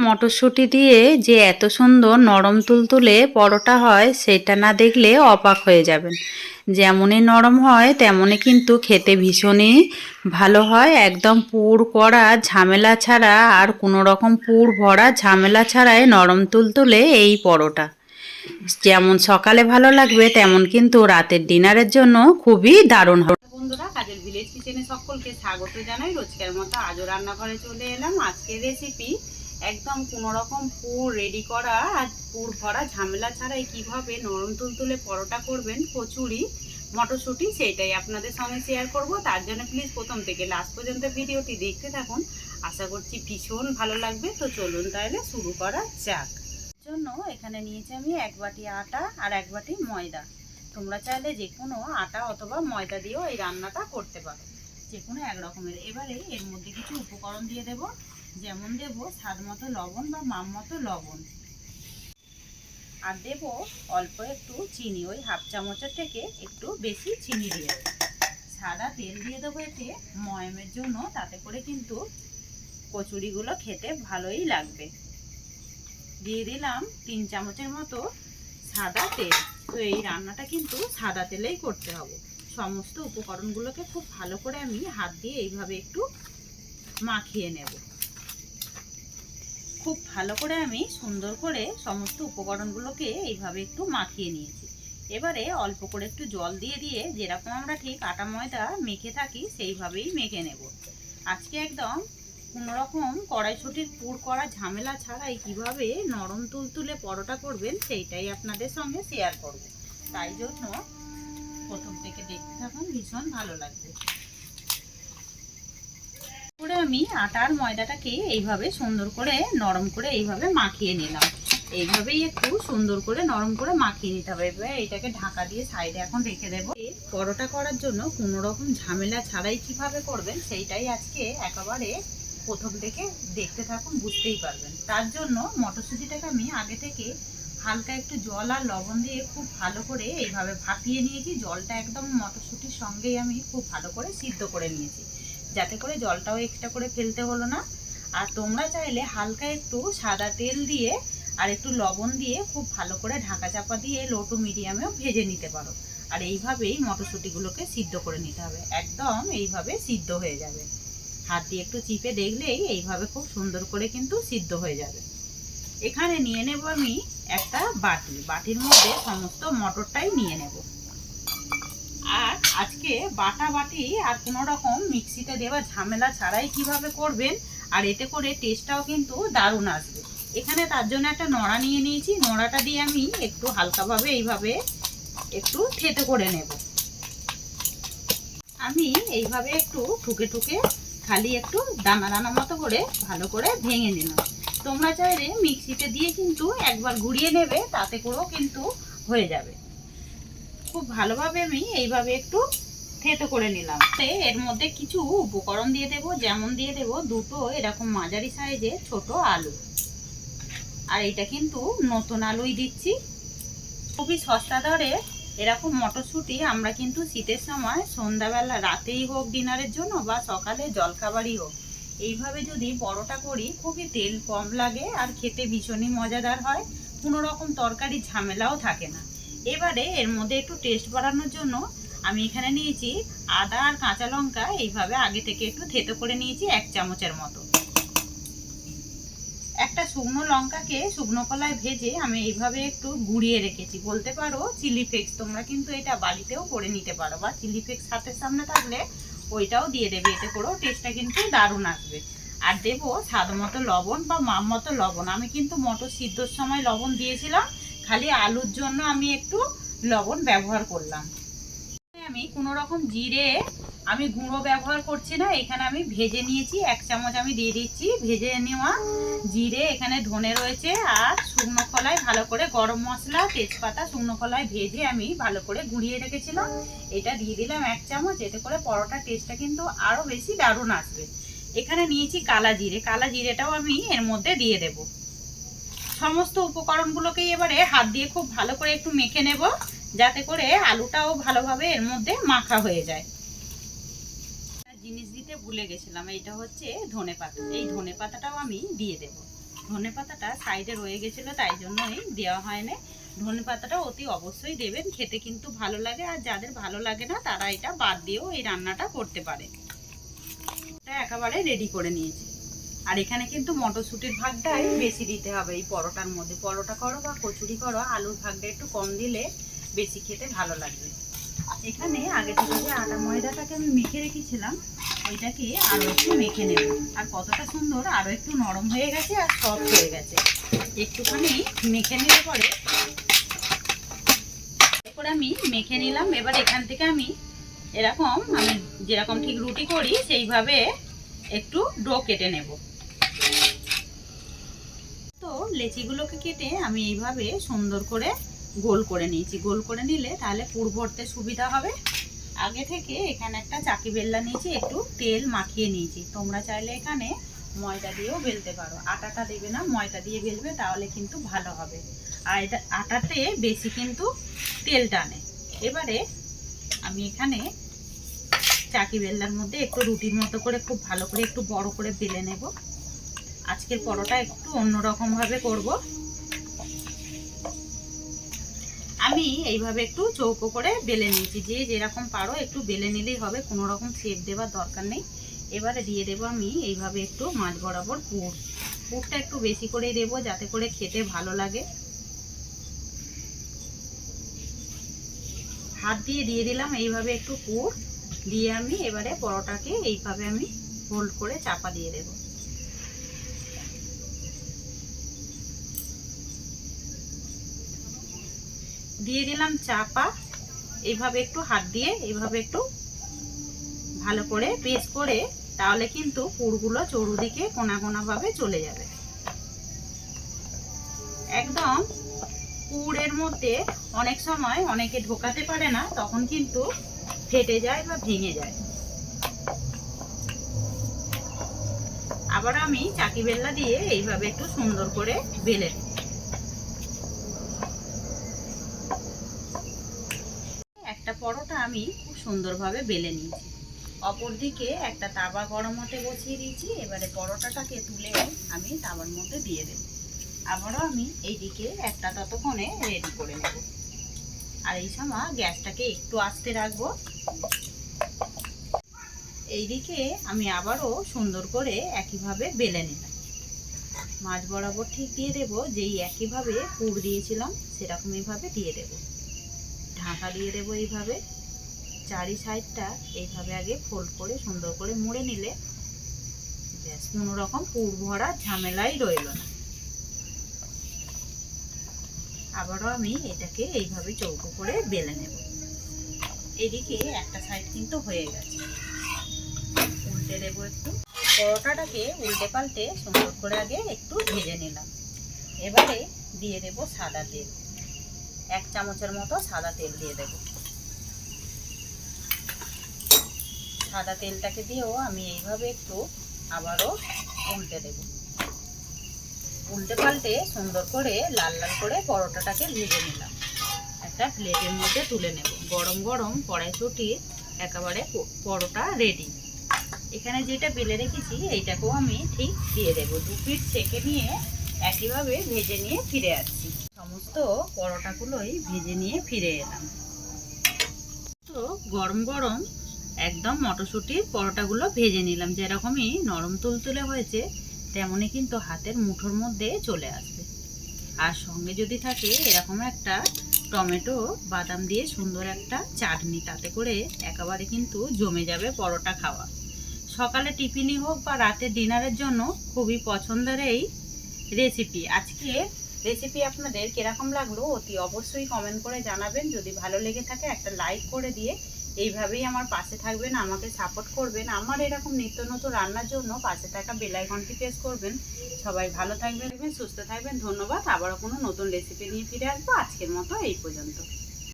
মটরশুঁটি দিয়ে যে এত সুন্দর নরম তুলতুলে পরোটা হয় সেটা না দেখলে অবাক হয়ে যাবেন। যেমনই নরম হয় তেমনই কিন্তু খেতে ভীষণই ভালো হয়, একদম পুর করা ঝামেলা ছাড়া, আর কোনো রকম পুর ভরা ঝামেলা ছাড়াই নরম তুলতুলে এই পরোটা। যেমন সকালে ভালো লাগবে তেমন কিন্তু রাতের ডিনারের জন্য খুবই দারুণ হবে। বন্ধুরা, কাজের ভিলেজ কিচেনে সকলকে স্বাগত জানাই। রোজকার মতো আজও রান্নাঘরে চলে এলাম। আজকের রেসিপি একদম কোনো রকম পুর রেডি করা আর পুর ভরা ঝামেলা ছাড়াই কিভাবে নরম তুলতুলে পরোটা করবেন কচুরি মটরশুঁটি, সেইটাই আপনাদের সঙ্গে শেয়ার করব। তার জন্য প্লিজ প্রথম থেকে লাস্ট পর্যন্ত ভিডিওটি দেখতে থাকুন। আশা করছি ভীষণ ভালো লাগবে। তো চলুন তাহলে শুরু করা যাক। জন্য এখানে নিয়েছি আমি 1 বাটি আটা আর 1 বাটি ময়দা। তোমরা চাইলে যে কোনো আটা অথবা ময়দা দিয়েও এই রান্নাটা করতে পারো, যে কোনো এক রকমের। এবারে এর মধ্যে কিছু উপকরণ দিয়ে দেব, যেমন দেব স্বাদ মতো লবণ বা মাপ মতো লবণ, আর দেব অল্প একটু চিনি, ওই হাফ চামচের থেকে একটু বেশি চিনি দিয়ে দেবো। সাদা তেল দিয়ে দেবো এতে ময়ামের জন্য, তাতে করে কিন্তু কচুরিগুলো খেতে ভালোই লাগবে। দিয়ে দিলাম 3 চামচের মতো সাদা তেল। তো এই রান্নাটা কিন্তু সাদা তেলেই করতে হবে। সমস্ত উপকরণগুলোকে খুব ভালো করে আমি হাত দিয়ে এইভাবে একটু মাখিয়ে নেব। খুব ভালো করে আমি সুন্দর করে সমস্ত উপকরণগুলোকে এইভাবে একটু মাখিয়ে নিয়েছি। এবারে অল্প করে একটু জল দিয়ে দিয়ে যেরকম আমরা ঠিক আটা ময়দা মেখে থাকি সেইভাবেই মেখে নেব। আজকে একদম কোনোরকম কড়াইশুঁটির পুর করা ঝামেলা ছাড়াই কিভাবে নরম তুলতুলে পরোটা করবেন সেইটাই আপনাদের সঙ্গে শেয়ার করব। তাই জন্য প্রথম থেকে দেখতে থাকুন, ভীষণ ভালো লাগবে। করে আমি আটার ময়দাটাকে এইভাবে সুন্দর করে নরম করে এইভাবে মাখিয়ে নিলাম। এইভাবেই একটু সুন্দর করে নরম করে মাখিয়ে নিতে হবে। এবার এটাকে ঢাকা দিয়ে সাইডে এখন রেখে দেবো। পরোটা করার জন্য কোনো রকম ঝামেলা ছাড়াই কিভাবে করবেন সেইটাই আজকে একেবারে প্রথম থেকে দেখতে থাকুন, বুঝতেই পারবেন। তার জন্য মটরশুঁটিটাকে আমি আগে থেকে হালকা একটু জল আর লবণ দিয়ে খুব ভালো করে এইভাবে ভাপিয়ে নিয়েছি। জলটা একদম মটরশুঁটির সঙ্গেই আমি খুব ভালো করে সিদ্ধ করে নিয়েছি, যাতে করে জলটাও এক্সট্রা করে ফেলতে হলো না। আর তোমরা চাইলে হালকা একটু সাদা তেল দিয়ে আর একটু লবণ দিয়ে খুব ভালো করে ঢাকা চাপা দিয়ে লো টু মিডিয়ামেও ভেজে নিতে পারো। আর এইভাবেই মটরশুঁটিগুলোকে সিদ্ধ করে নিতে হবে, একদম এইভাবে সিদ্ধ হয়ে যাবে। হাত দিয়ে একটু চিপে দেখলেই এইভাবে খুব সুন্দর করে কিন্তু সিদ্ধ হয়ে যাবে। এখানে নিয়ে নেব আমি একটা বাটি, বাটির মধ্যে সমস্ত মটরটাই নিয়ে নেব। আর আজকে বাটা বাটি আর কোনো রকম মিক্সিতে দেওয়া ঝামেলা ছাড়াই কিভাবে করবেন, আর এতে করে টেস্টটাও কিন্তু দারুণ আসবে। এখানে তার জন্য একটা নোড়া নিয়ে নিয়েছি। নোড়াটা দিয়ে আমি একটু হালকাভাবে এইভাবে একটু থেতো করে নেব। আমি এইভাবে একটু ঠুকে ঠুকে খালি একটু দানা দানা মতো করে ভালো করে ভেঙে নিলাম। তোমরা চাইলে মিক্সিতে দিয়ে কিন্তু একবার ঘুরিয়ে নেবে, তাতে করেও কিন্তু হয়ে যাবে। খুব ভালোভাবে আমি এইভাবে একটু থেতো করে নিলাম। এর মধ্যে কিছু উপকরণ দিয়ে দেব, যেমন দিয়ে দেব দুটো এরকম মাঝারি সাইজের ছোট আলু। আর এটা কিন্তু নতুন আলুই দিচ্ছি। খুবই সস্তা দরে এরকম মটরশুঁটি আমরা কিন্তু শীতের সময় সন্ধ্যাবেলা, রাতেই হোক ডিনারের জন্য বা সকালে জলখাবারই হোক, এইভাবে যদি পরোটা করি খুবই তেল কম লাগে আর খেতে ভীষণই মজাদার হয়। কোনো রকম তরকারি ঝামেলাও থাকে না। এবারে এর মধ্যে একটু টেস্ট বাড়ানোর জন্য আমি এখানে নিয়েছি আদা আর কাঁচা লঙ্কা, এইভাবে আগে থেকে একটু থেতো করে নিয়েছি 1 চামচের মতো। একটা শুকনো লঙ্কাকে শুকনো কলায় ভেজে আমি এইভাবে একটু গুঁড়িয়ে রেখেছি, বলতে পারো চিলি ফ্লেক্স। তোমরা কিন্তু এটা বাড়িতেও করে নিতে পারো, বা চিলি ফ্লেক্স হাতের সামনে থাকলে ওইটাও দিয়ে দেবে, এতে করেও টেস্টটা কিন্তু দারুণ আসবে। আর দেবো স্বাদ মতো লবণ বা মাপ মতো লবণ। আমি কিন্তু মটর সিদ্ধর সময় লবণ দিয়েছিলাম, খালি আলুর জন্য আমি একটু লবণ ব্যবহার করলাম। আমি কোনো রকম জিরে আমি গুঁড়ো ব্যবহার করছি না, এখানে আমি ভেজে নিয়েছি 1 চামচ আমি দিয়ে দিচ্ছি ভেজে নেওয়া জিরে। এখানে ধনে রয়েছে, আর শুকনো কলাই ভালো করে গরম মশলা তেজপাতা শুকনো কলাই ভেজে আমি ভালো করে গুঁড়িয়ে রেখেছিলাম, এটা দিয়ে দিলাম 1 চামচ। এতে করে পরোটার টেস্টটা কিন্তু আরও বেশি দারুণ আসবে। এখানে নিয়েছি কালা জিরে, কালা জিরেটাও আমি এর মধ্যে দিয়ে দেব। সমস্ত উপকরণগুলোকে এবারে হাত দিয়ে খুব ভালো করে একটু মেখে নেব, যাতে করে আলুটাও ভালোভাবে এর মধ্যে মাখা হয়ে যায়। জিনিস দিতে ভুলে গেছিলাম, এইটা হচ্ছে ধনেপাতা। এই ধনেপাতাটাও আমি দিয়ে দেব। ধনেপাতাটা সাইডে রয়ে গেছিলো, তাই জন্যই দেওয়া হয়নি। ধনেপাতাটা অতি অবশ্যই দেবেন, খেতে কিন্তু ভালো লাগে। আর যাদের ভালো লাগে না তারা এটা বাদ দিয়েও এই রান্নাটা করতে পারে। এটা একেবারে রেডি করে নিয়েছি। আর এখানে কিন্তু মটরশুঁটির ভাগটাই বেশি দিতে হবে এই পরোটার মধ্যে। পরোটা করো বা কচুরি করো, আলুর ভাগটা একটু কম দিলে বেশি খেতে ভালো লাগবে। এখানে আগে থেকে যে আটা ময়দাটাকে আমি মেখে রেখেছিলাম, ওইটাকে আরও একটু মেখে নেব। আর কতটা সুন্দর আরও একটু নরম হয়ে গেছে আর সফট হয়ে গেছে। একটুখানি মেখে নিলে পরে এরপর আমি মেখে নিলাম। এবার এখান থেকে আমি এরকম, আমি যেরকম ঠিক রুটি করি সেইভাবে একটু ডো কেটে নেব। তো লেচিগুলোকে কেটে আমি এইভাবে সুন্দর করে গোল করে নিয়েছি। গোল করে নিলে তাহলে পুর ভরতে সুবিধা হবে। আগে থেকে এখানে একটা চাকি বেলনা নিয়েছি, একটু তেল মাখিয়ে নিয়েছি। তোমরা চাইলে এখানে ময়দা দিয়েও বেলতে পারো। আটাটা দেবে না, ময়দা দিয়ে বেলবে, তাহলে কিন্তু ভালো হবে। আর এটা আটাতে বেশি কিন্তু তেল টানে। এবারে আমি এখানে চাকি বেলনার মধ্যে একটু রুটির মতো করে খুব ভালো করে একটু বড় করে বেলে নেব। আজকের পরোটা একটু অন্যরকম ভাবে করব। আমি এইভাবে একটু চৌকো করে বেলে নিয়েছি। যে যেরকম পারো একটু বেলে নিলেই হবে, কোনো রকম শেপ দেওয়ার দরকার নেই। এবারে দিয়ে দেব আমি এইভাবে একটু মাঝ বরাবর পুরটা একটু বেশি করে দেব, যাতে করে খেতে ভালো লাগে। হাত দিয়ে দিয়ে দিলাম এইভাবে একটু পুর দিয়ে আমি এবারে পরোটাকে এইভাবে আমি হোল্ড করে চাপা দিয়ে দেব। দিয়ে দিলাম চাপা। এইভাবে একটু হাত দিয়ে এইভাবে একটু ভালো করে প্রেস করে, তাহলে কিন্তু পুরগুলো চতুর্দিকে কোনা কোনা ভাবে চলে যাবে। একদম পুরের মধ্যে অনেক সময় অনেকে ঢোকাতে পারে না, তখন কিন্তু ফেটে যায় বা ভেঙে যায়। আবার আমি চাকি বেলনা দিয়ে এইভাবে একটু সুন্দর করে বেলে নেব। একটা পরোটা আমি খুব সুন্দরভাবে বেলে নিয়েছি। অপরদিকে একটা তাওয়া গরম হতে বসিয়ে দিয়েছি। এবারে পরোটাটাকে তুলে আমি তাওয়ার মধ্যে দিয়ে দেব। আবারও আমি এইদিকে একটা ততক্ষণে রেডি করে নেব। আর এই সময় গ্যাসটাকে একটু আস্তে রাখবো। এইদিকে আমি আবারও সুন্দর করে একইভাবে বেলে নিলাম। মাঝ বরাবর ঠিক দিয়ে দেব, যেই একইভাবে পুর দিয়েছিলাম সেরকম এইভাবে দিয়ে দেব। ঢাকা দিয়ে দেব এইভাবে। চারি সাইডটা এইভাবে আগে ফোল্ড করে সুন্দর করে মুড়ে নিলে ব্যাস, কোনো রকম পুর ভরা ঝামেলাই রইল না। আবারও আমি এটাকে এইভাবে চৌকো করে বেলে নেব। এদিকে একটা সাইড কিন্তু হয়ে গেছে, উল্টে দেবো একটু। পরোটাটাকে উল্টে পাল্টে সুন্দর করে আগে একটু ভেজে নিলাম। এবারে দিয়ে দেব সাদা তেল। 1 চামচের মতো সাদা তেল দিয়ে দেব। সাদা তেলটাকে দিয়েও আমি এইভাবে একটু আবারও উল্টে দেব। উল্টে পাল্টে সুন্দর করে লাল লাল করে পরোটাটাকে ভেজে নিলাম। একটা প্লেটের মধ্যে তুলে নেব। গরম গরম কড়াইশুঁটির একেবারে পরোটা রেডি। এখানে যেটা বেলে রেখেছি এইটাকেও আমি ঠিক দিয়ে দেব। 2 পিঠ সেঁকে নিয়ে একইভাবে ভেজে নিয়ে ফিরে আসছি। সমস্ত পরোটাগুলোই ভেজে নিয়ে ফিরে এলাম। তো গরম গরম একদম মটরশুঁটির পরোটাগুলো ভেজে নিলাম। যেরকমই নরম তুলতুলে হয়েছে তেমনই কিন্তু হাতের মুঠোর মধ্যে চলে আসবে। আর সঙ্গে যদি থাকে এরকম একটা টমেটো বাদাম দিয়ে সুন্দর একটা চাটনি, তাতে করে একেবারে কিন্তু জমে যাবে পরোটা খাওয়া। সকালে টিফিনই হোক বা রাতের ডিনারের জন্য খুবই পছন্দের এই রেসিপি। আজকে রেসিপি আপনাদের কিরকম লাগলো অতি অবশ্যই কমেন্ট করে জানাবেন। যদি ভালো লেগে থাকে একটা লাইক করে দিয়ে এইভাবেই আমার পাশে থাকবেন, আমাকে সাপোর্ট করবেন। আমার এরকম নিত্য নতুন রান্নার জন্য পাশে থাকা বেল আইকনটি প্রেস করবেন। সবাই ভালো থাকবেন, সুস্থ থাকবেন। ধন্যবাদ। আবারও কোনো নতুন রেসিপি নিয়ে ফিরে আসবো। আজকের মতো এই পর্যন্ত।